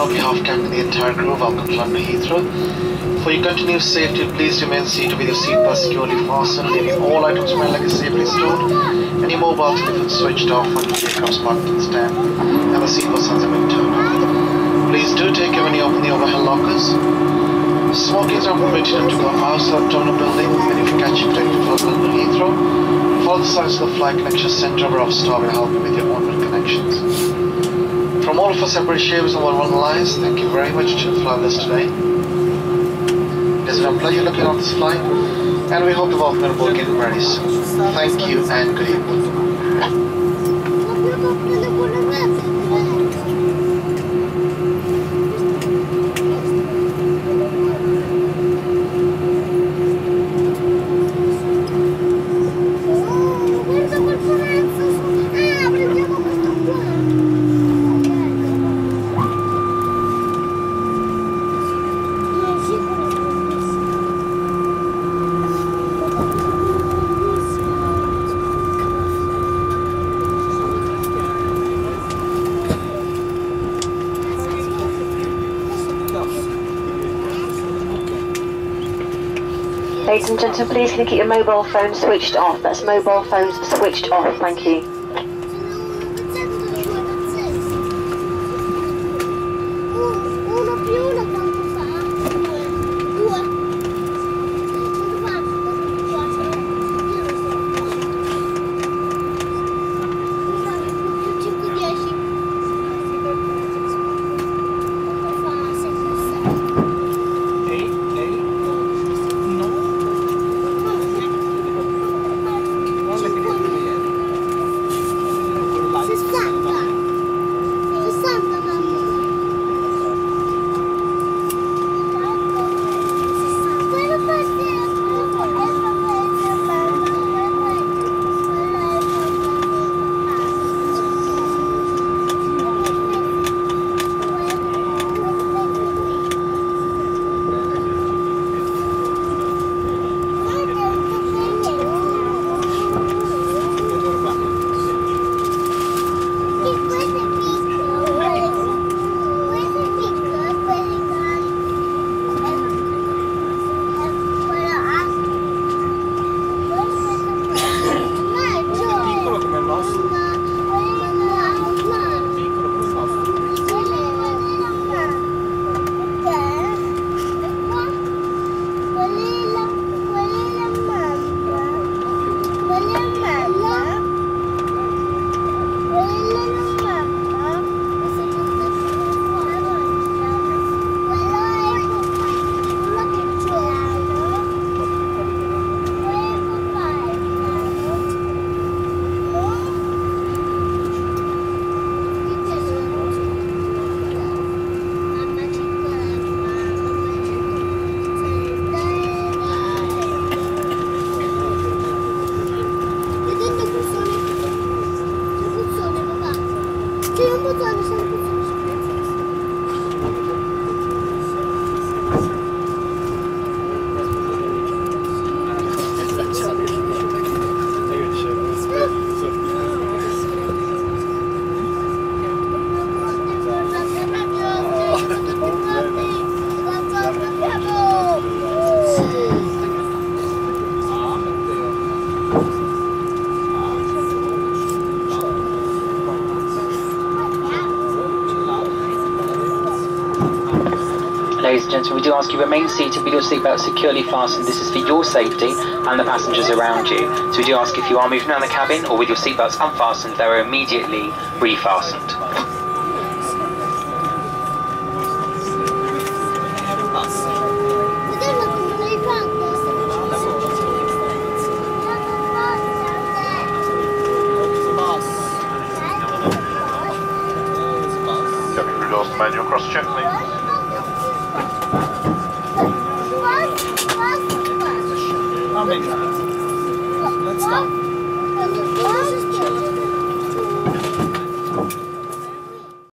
on behalf of Captain and the entire crew, welcome to London Heathrow. For your continued safety, please remain seated with your seatbelt securely fastened, leaving all items behind like a safely stored, and your mobile telephone switched off until the aircraft's parking stand, and the seatbelt signs have been turned off. Please do take care when you open the overhead lockers. Smoking is not permitted to go outside the terminal building, and if you catch your protected for London Heathrow, follow the signs of the Flight Connection Centre or of Star will help you with your onward connections. From all of us at British Airways and Worldwide Alliance, thank you very much for flying with us today. It has been a pleasure looking on this flight, and we hope to welcome you aboard again very soon. Thank you and good evening. Ladies and gentlemen, please can you keep your mobile phone switched off? That's mobile phones switched off, thank you. Ladies and gentlemen, we do ask you remain seated with your seatbelt securely fastened. This is for your safety and the passengers around you. So we do ask if you are moving around the cabin or with your seatbelts unfastened, they are immediately refastened. Cabin crew doors to manual cross check, please. Let's go.